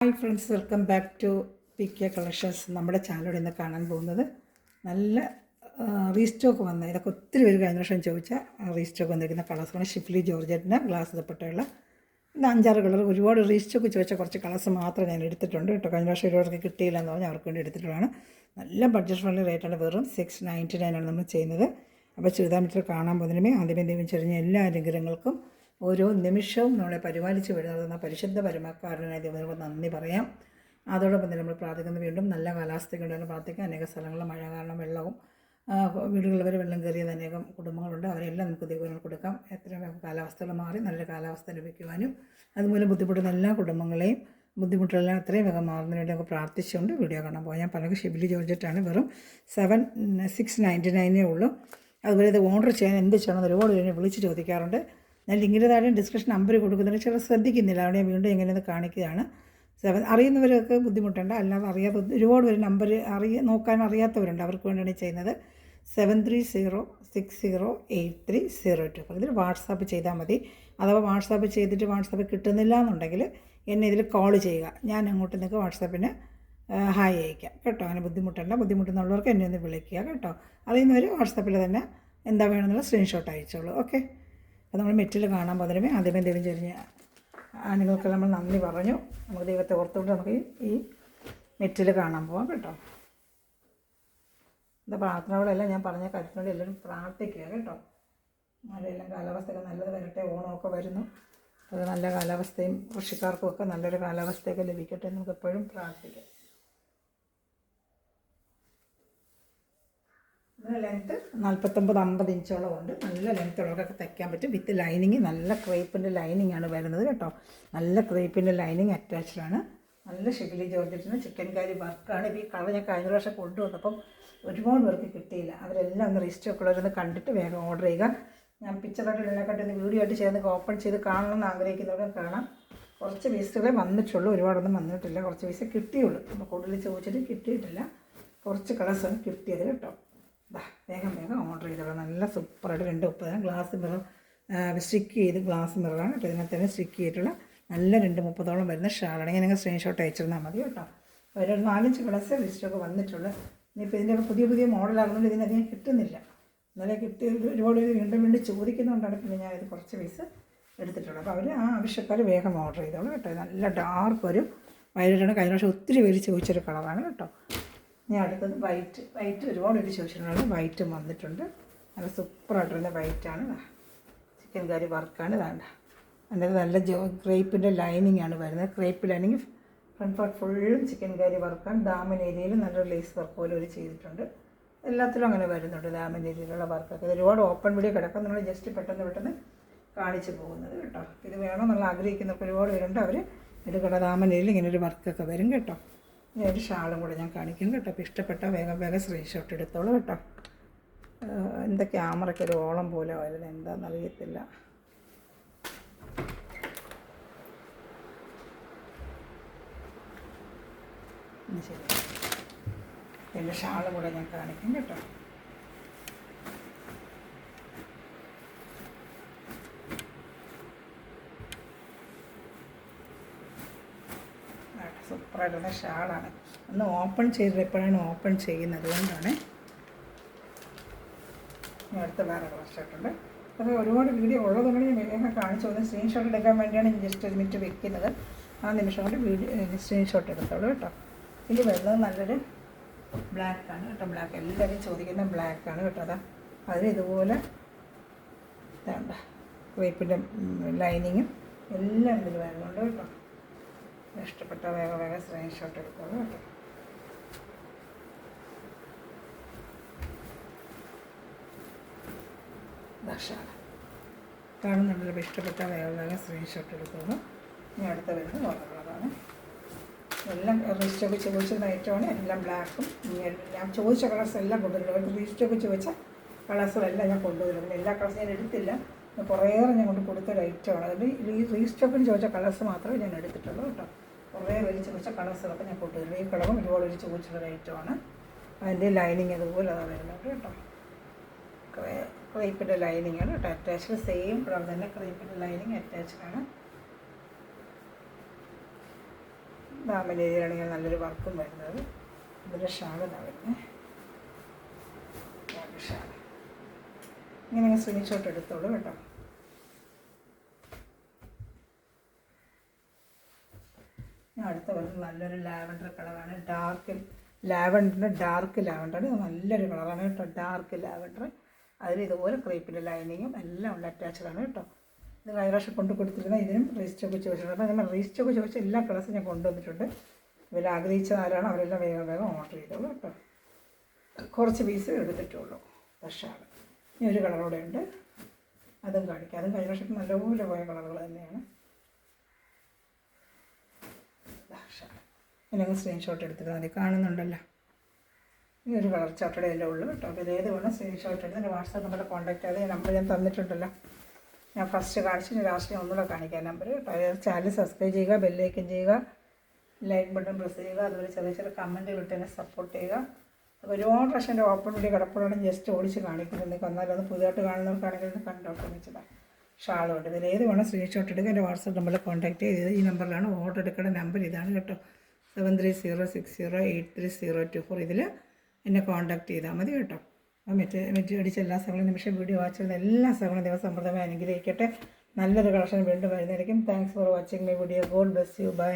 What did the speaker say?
Hi friends, welcome back to P K collections. നമ്മുടെ ചാനലിൽ ഇന്ന് കാണാൻ പോകുന്നത് നല്ല റീസ്റ്റോക്ക് വന്ന ഇതൊക്കെ ഒത്തിരി പേര് കഴിഞ്ഞ വർഷം ചോദിച്ചാൽ റീസ്റ്റോക്ക് വന്നിരിക്കുന്ന കളേഴ്സാണ്. ഷിഫ്ലി ജോർജറ്റിന് ഗ്ലാസ് ദുപ്പട്ടയുള്ള ഇത് 5-6 കളർ. ഒരുപാട് റീസ്റ്റോക്ക് ചോദിച്ചാൽ കുറച്ച് കളേഴ്സ് മാത്രം ഞാൻ എടുത്തിട്ടുണ്ട് കേട്ടോ. കഴിഞ്ഞ വർഷം ഒരുപാട് കിട്ടിയില്ല എന്ന് പറഞ്ഞാൽ അവർക്ക് വേണ്ടി എടുത്തിട്ടുള്ളതാണ്. നല്ല ബഡ്ജറ്റ് ഫ്രണ്ട്ലി റേറ്റാണ്, വെറും 699 നമ്മൾ ചെയ്യുന്നത്. അപ്പോൾ ചുരിദാർ മെറ്റീരിയൽ കാണാൻ പോകുന്നതിനുമേ ആദ്യമേ ദൈവം ചെറിഞ്ഞ എല്ലാ അനുഗ്രഹങ്ങൾക്കും ഓരോ നിമിഷവും നമ്മളെ പരിപാലിച്ച് വരുന്ന പരിശുദ്ധ പരമക്കാരനായ ദൈവത്തിനോട് നന്ദി പറയാം. അതോടൊപ്പം തന്നെ നമ്മൾ പ്രാർത്ഥിക്കുന്നത് വീണ്ടും നല്ല കാലാവസ്ഥയ്ക്ക് വേണ്ടി പ്രാർത്ഥിക്കാം. അനേക സ്ഥലങ്ങളിൽ മഴ കാരണം വെള്ളവും വീടുകളിൽ വരെ വെള്ളം കയറിയത് അനേകം കുടുംബങ്ങളുണ്ട്. അവരെല്ലാം നമുക്ക് ദൈവങ്ങൾ കൊടുക്കാം. എത്രയും കാലാവസ്ഥകൾ മാറി നല്ല കാലാവസ്ഥ ലഭിക്കുവാനും അതുപോലെ ബുദ്ധിമുട്ടുന്ന എല്ലാ കുടുംബങ്ങളെയും ബുദ്ധിമുട്ടെല്ലാം എത്രയും വേഗം മാറുന്നതിന് വേണ്ടി നമുക്ക് പ്രാർത്ഥിച്ചുകൊണ്ട് വീഡിയോ കാണാൻ പോകാം. ഞാൻ പലക ഷിഫ്ലി ജോർജറ്റാണ്, വെറും 699 ഉള്ളൂ. അതുപോലെ ഇത് ഓർഡർ ചെയ്യാൻ എന്ത് ചെയ്യണം ഒരുപാട് പേര് വിളിച്ച് ചോദിക്കാറുണ്ട്. ഞാൻ ലിങ്കിൻ്റെ താഴെ ഡിസ്ക്രിപ്ഷൻ നമ്പർ കൊടുക്കുന്നുണ്ട്. ചിലർ ശ്രദ്ധിക്കുന്നില്ല, അവിടെ വീണ്ടും എങ്ങനെയെന്ന് കാണിക്കുകയാണ്. അറിയുന്നവരൊക്കെ ബുദ്ധിമുട്ടുണ്ട്, അല്ലാതെ അറിയാത്ത ഒരുപാട് പേര് നമ്പർ നോക്കാൻ അറിയാത്തവരുണ്ട്. അവർക്ക് വേണ്ടിയാണ് ചെയ്യുന്നത്. 7306083002. അപ്പോൾ ഇതിൽ വാട്സാപ്പ് ചെയ്താൽ മതി. അഥവാ വാട്സാപ്പ് ചെയ്തിട്ട് വാട്സാപ്പ് കിട്ടുന്നില്ല എന്നുണ്ടെങ്കിൽ എന്നെ ഇതിൽ കോൾ ചെയ്യുക. ഞാൻ അങ്ങോട്ട് നിങ്ങൾക്ക് വാട്സാപ്പിന് ഹായ് അയക്കാം കേട്ടോ. അങ്ങനെ ബുദ്ധിമുട്ടുന്നുള്ളവർക്ക് എന്നെ ഒന്ന് വിളിക്കുക കേട്ടോ. അറിയുന്നവർ വാട്സാപ്പിൽ തന്നെ എന്താ വേണമെന്നുള്ള സ്ക്രീൻഷോട്ട് അയച്ചോളൂ. ഓക്കെ. അപ്പോൾ നമ്മൾ മെറ്റീരിയൽ കാണാൻ പോകുന്നതിന് ആദ്യമേ ദൈവം ചെറിഞ്ഞ നിങ്ങൾക്ക് നമ്മൾ നന്ദി പറഞ്ഞു. നമുക്ക് ദൈവത്തെ ഓർത്തുകൊണ്ട് നമുക്ക് ഈ മെറ്റീരിയൽ കാണാൻ പോകാം കേട്ടോ. ഇത് പ്രാർത്ഥനകളെല്ലാം ഞാൻ പറഞ്ഞ കാര്യത്തിനോട് എല്ലാവരും പ്രാർത്ഥിക്കുക കേട്ടോ. മഴയെല്ലാം കാലാവസ്ഥയൊക്കെ നല്ലത് വരട്ടെ. ഓണമൊക്കെ വരുന്നു, അത് നല്ല കാലാവസ്ഥയും കൃഷിക്കാർക്കുമൊക്കെ നല്ലൊരു കാലാവസ്ഥയൊക്കെ ലഭിക്കട്ടെ എന്ന് നമുക്ക് എപ്പോഴും പ്രാർത്ഥിക്കാം. ഇതിന് ലെങ്ത്ത് 49-50 ഇഞ്ചോളം ഉണ്ട്. നല്ല ലെങ്ത്തുള്ളവർക്കൊക്കെ തയ്ക്കാൻ പറ്റും. വിത്ത് ലൈനിങ്, നല്ല ക്രേപ്പിൻ്റെ ലൈനിങ് ആണ് വരുന്നത് കേട്ടോ. നല്ല ക്രേപ്പിൻ്റെ ലൈനിങ് അറ്റാച്ച്ഡാണ്. നല്ല ഷിഫ്ലി ജോർജറ്റിന് ചിക്കൻ കാരി വർക്കാണ്. ഇപ്പോൾ ഈ കളർ ഞാൻ കഴിഞ്ഞ പ്രാവശ്യം കൊണ്ടുവന്നപ്പം ഒരുപാട് പേർക്ക് കിട്ടിയില്ല. അവരെല്ലാം ഒന്ന് റീസ്റ്റോക്ക് ഉള്ളവരൊന്ന് കണ്ടിട്ട് വേഗം ഓർഡർ ചെയ്യുക. ഞാൻ പിക്ചറായിട്ട് ഇതിനെക്കാട്ടി വീഡിയോ ആയിട്ട് ചെയ്യുന്നത് ഓപ്പൺ ചെയ്ത് കാണണമെന്ന് ആഗ്രഹിക്കുന്നവരും കാണാം. കുറച്ച് പീസുകളെ വന്നിട്ടുള്ളൂ, ഒരുപാടൊന്നും വന്നിട്ടില്ല. കുറച്ച് പീസ് കിട്ടിയുള്ളൂ. അപ്പോൾ കൂടുതൽ ചോദിച്ചിട്ട് കിട്ടിയിട്ടില്ല. കുറച്ച് കളേഴ്സാണ് കിട്ടിയത് കേട്ടോ. വേഗം ഓർഡർ ചെയ്തോളൂ. നല്ല സൂപ്പറായിട്ട് 230 ഗ്ലാസ് മിറർ സ്റ്റിക്ക് ചെയ്ത് ഗ്ലാസ് മിററാണ് കേട്ടോ. ഇതിനകത്ത് തന്നെ സ്റ്റിക്ക് ചെയ്തിട്ടുള്ള നല്ല 230 വരുന്ന ഷാളാണ്. ഞാൻ നിങ്ങൾ സ്ക്രീൻഷോട്ട് അയച്ചിരുന്നാൽ മതി കേട്ടോ. ഒരു 4-5 കളേഴ്സ് ലിസ്റ്റൊക്കെ വന്നിട്ടുള്ളൂ. ഇനിയിപ്പോൾ ഇതിൻ്റെയൊക്കെ പുതിയ മോഡലാകുന്നത് ഇതിനധികം കിട്ടുന്നില്ല. ഇന്നലെ കിട്ടി ഒരുപാട് വീണ്ടും ചോദിക്കുന്നതുകൊണ്ടാണ് പിന്നെ ഞാനിത് കുറച്ച് പീസ് എടുത്തിട്ടുള്ളത്. അപ്പോൾ അവർ ആ ആവശ്യക്കാർ വേഗം ഓർഡർ ചെയ്തോളൂ കേട്ടോ. നല്ല ഡാർക്ക് ഒരു വയലറ്റാണ്. കഴിഞ്ഞ പ്രാവശ്യം ഒത്തിരി പേര് ചോദിച്ചൊരു കളറാണ് കേട്ടോ. ഞാൻ അടുത്തത് വൈറ്റ് ഒരുപാട് പേര് ചോദിച്ചിട്ടുള്ളത്. വൈറ്റും വന്നിട്ടുണ്ട്. നല്ല സൂപ്പറായിട്ടുള്ള വൈറ്റാണ്. ചിക്കൻ കറി വർക്കാണ്. വേണ്ട അതിൻ്റെ നല്ല ക്രേപ്പിൻ്റെ ലൈനിങ് ആണ് വരുന്നത്. ക്രേപ്പ് ലൈനിങ് ഫ്രണ്ട് പാർട്ട് ഫുള്ളും ചിക്കൻ കറി വർക്കാണ്. ഡാമൻ ഏരിയയിൽ നല്ലൊരു ലേസ് വർക്ക് പോലെ ഒരു ചെയ്തിട്ടുണ്ട്. എല്ലാത്തിലും അങ്ങനെ വരുന്നുണ്ട് ഡാമൻ ഏരിയയിലുള്ള വർക്കൊക്കെ. ഇത് ഒരുപാട് ഓപ്പൺ വീഡിയോ കിടക്കും. നമ്മൾ ജസ്റ്റ് പെട്ടെന്ന് കാണിച്ച് പോകുന്നത് കേട്ടോ. ഇത് വേണമെന്നുള്ള ആഗ്രഹിക്കുന്നവർക്ക് ഒരുപാട് പേരുണ്ട്. അവർ എടുക്കട ഡാമൻ ഏരിയയിൽ ഇങ്ങനെ ഒരു വർക്കൊക്കെ വരും കേട്ടോ. ഇനി ഒരു ഷാളും കൂടെ ഞാൻ കാണിക്കും കേട്ടോ. അപ്പോൾ ഇഷ്ടപ്പെട്ട വേഗം സ്ക്രീൻഷോട്ട് എടുത്തോളൂ കേട്ടോ. എന്താ ക്യാമറയ്ക്ക് ഒരു ഓളം പോലെ വരുന്നത് എന്താണെന്നറിയത്തില്ല. ശരി, എൻ്റെ ഷാളും കൂടെ ഞാൻ കാണിക്കും കേട്ടോ. സൂപ്പറായിട്ടുള്ള ഷാളാണ്. ഒന്ന് ഓപ്പൺ ചെയ്തിട്ട് എപ്പോഴാണ് ഓപ്പൺ ചെയ്യുന്നത് കൊണ്ടാണ്. ഞാൻ അടുത്ത വേറെ കളർ. അപ്പോൾ ഒരുപാട് വീഡിയോ ഉള്ളതുകൊണ്ട് ഞാൻ വേഗം കാണിച്ചു പോകുന്നത്. സ്ക്രീൻഷോട്ട് എടുക്കാൻ വേണ്ടിയാണ് ഞാൻ ജസ്റ്റ് ഒരു മിനിറ്റ് വെക്കുന്നത്. ആ നിമിഷം കൊണ്ട് സ്ക്രീൻഷോട്ട് എടുത്തോളൂ കേട്ടോ. ഇനി വരുന്നത് നല്ലൊരു ബ്ലാക്കാണ് കേട്ടോ. ബ്ലാക്ക് എല്ലാവരും ചോദിക്കുന്ന ബ്ലാക്കാണ് കേട്ടോ. അതിന് ഇതുപോലെ വേണ്ട ക്രേപ്പിൻ്റെ ലൈനിങ്ങും എല്ലാം ഇതിൽ വരുന്നുണ്ട് കേട്ടോ. ഇഷ്ടപ്പെട്ട വേഗം സ്ക്രീൻഷോട്ട് എടുത്തോളൂ കേട്ടോ. ദാഷാണ് കാണുന്നുണ്ടല്ലോ. ഇഷ്ടപ്പെട്ട വേഗം സ്ക്രീൻഷോട്ട് എടുത്തോളൂ. ഇനി അടുത്ത വരുന്നത് കളറാണ്. എല്ലാം റീസ്റ്റോക്ക് ചോദിച്ചിരുന്ന ഐറ്റമാണ്. എല്ലാം ബ്ലാക്കും ഞാൻ ചോദിച്ച കളേഴ്സ് എല്ലാം കൊണ്ടുവരുന്നു. റീസ്റ്റോക്ക് ചോദിച്ച കളേഴ്സുകളെല്ലാം ഞാൻ കൊണ്ടുവരുന്നു. എല്ലാ കളേഴ്സും ഞാൻ എടുത്തില്ല. കുറേയേറെ ഞാൻ കൊണ്ട് കൊടുത്തൊരു ഐറ്റമാണ്. അത് റീസ്റ്റോക്കിന് ചോദിച്ച കളേഴ്സ് മാത്രമേ ഞാൻ എടുത്തിട്ടുള്ളൂ കേട്ടോ. കുറേ പേര് ചോദിച്ച കളേഴ്സുകളൊക്കെ ഞാൻ കൊണ്ടുവരുന്നു. ഈ കളറും ഒരുപാട് പേര് ചോദിച്ചിട്ടൊരു ഐറ്റമാണ്. അതിൻ്റെ ലൈനിങ് അതുപോലെ അതാണ് വരുന്നത് കേട്ടോ. ക്രേപ്പിൻ്റെ ലൈനിങ്ങാണ് കേട്ടോ. അറ്റാച്ച്ഡ് സെയിം കളർ തന്നെ ക്രേപ്പിൻ്റെ ലൈനിങ് അറ്റാച്ച്ഡാണ്. ദാമൻ ഏരിയയിലാണെങ്കിൽ നല്ലൊരു വർക്കും വരുന്നത്. ഇതിൻ്റെ ഷാളാണ് വരുന്നത്. ഷാൾ ഇങ്ങനെ സ്ക്രീൻഷോട്ട് എടുത്തോളൂ കേട്ടോ. അടുത്ത വരുന്നത് നല്ലൊരു ലാവൻഡർ കളറാണ്. ഡാർക്ക് ലാവൻഡർ നല്ലൊരു കളറാണ് കേട്ടോ. ഡാർക്ക് ലാവൻഡർ അതിൽ ഇതുപോലെ ക്രീപ്പിൻ്റെ ലൈനിങ്ങും എല്ലാം ഉള്ള അറ്റാച്ചഡാണ് കേട്ടോ. ഇത് കഴിഞ്ഞ പ്രാവശ്യം കൊണ്ട് കൊടുത്തിരുന്ന ഇതിനും റീസ്റ്റോക്ക് ചോദിച്ചിട്ടുണ്ട്. അപ്പോൾ നമ്മൾ റീസ്റ്റോക്ക് ചോദിച്ച എല്ലാ കളേഴ്സും ഞാൻ കൊണ്ടുവന്നിട്ടുണ്ട്. ഇവർ ആഗ്രഹിച്ച ആരാണ് അവരെല്ലാം വേഗം വേഗം ഓർഡർ ചെയ്തോളൂ കേട്ടോ. കുറച്ച് പീസ് എടുത്തിട്ടുള്ളൂ. ഷാൾ ഇനി ഒരു കളറോടെ ഉണ്ട്, അതും കാണിക്കാം. അതും കഴിഞ്ഞ വർഷം നല്ലപോലെ പോയ കളറുകൾ തന്നെയാണ്. ഇനി സ്ക്രീൻഷോട്ട് എടുത്തിട്ട് മതി. കാണുന്നുണ്ടല്ലോ, ഈ ഒരു കളർ ചാർട്ടയുടെ എല്ലാം ഉള്ളൂ കേട്ടോ. അപ്പോൾ ഇതേത് വേണം സ്ക്രീൻഷോട്ട് എടുത്ത് എൻ്റെ വാട്സാപ്പ് നമ്പറിൽ കോൺടാക്ട് ചെയ്ത് നമ്പർ ഞാൻ തന്നിട്ടുണ്ടല്ലോ. ഞാൻ ഫസ്റ്റ് കാണിച്ചിട്ട് ലാസ്റ്റ് ഞാൻ ഒന്നുകൂടെ കാണിക്കാം നമ്പർ കേട്ടോ. ചാനൽ സബ്സ്ക്രൈബ് ചെയ്യുക, ബെല്ലൈക്കൻ ചെയ്യുക, ലൈക്ക് ബട്ടൺ പ്രസ് ചെയ്യുക, അതുപോലെ ചെറിയ ചെറിയ കമൻറ്റുകൾ ഇട്ട് എന്നെ സപ്പോർട്ട് ചെയ്യുക. അപ്പോൾ ഒരുപാട് പ്രാവശ്യം എൻ്റെ ഓപ്പൺ വീഡിയോ കിടപ്പോഴാണ് ജസ്റ്റ് ഓടിച്ച് കാണിക്കുന്നത്. വന്നാലൊന്ന് പുതിയതായിട്ട് കാണുന്നവർക്കാണെങ്കിൽ ഒന്ന് കണ്ടോട്ട് വെച്ചതാണ്. ഷാളുണ്ട്. ഇതിൽ ഏത് വേണം സ്ക്രീൻഷോട്ട് എടുക്കുക. എൻ്റെ വാട്സാപ്പ് നമ്പറിൽ കോൺടാക്ട് ചെയ്ത് ഈ നമ്പറിലാണ് ഓർഡർ എടുക്കേണ്ട നമ്പർ ഇതാണ് കേട്ടോ. 7306083024 ഇതിൽ എന്നെ കോൺടാക്ട് ചെയ്താൽ മതി കേട്ടോ. അപ്പോൾ മെറ്റ് അടിച്ച എല്ലാ സഹകളും നിമിഷം വീഡിയോ വാച്ച് ചെയ്യുന്ന എല്ലാ സഹകളും ദിവസമൃതമായി അനുഗ്രഹിക്കട്ടെ. നല്ലൊരു കളക്ഷൻ വീണ്ടും വരുന്നതായിരിക്കും. Thanks for watching my video. God bless you. By.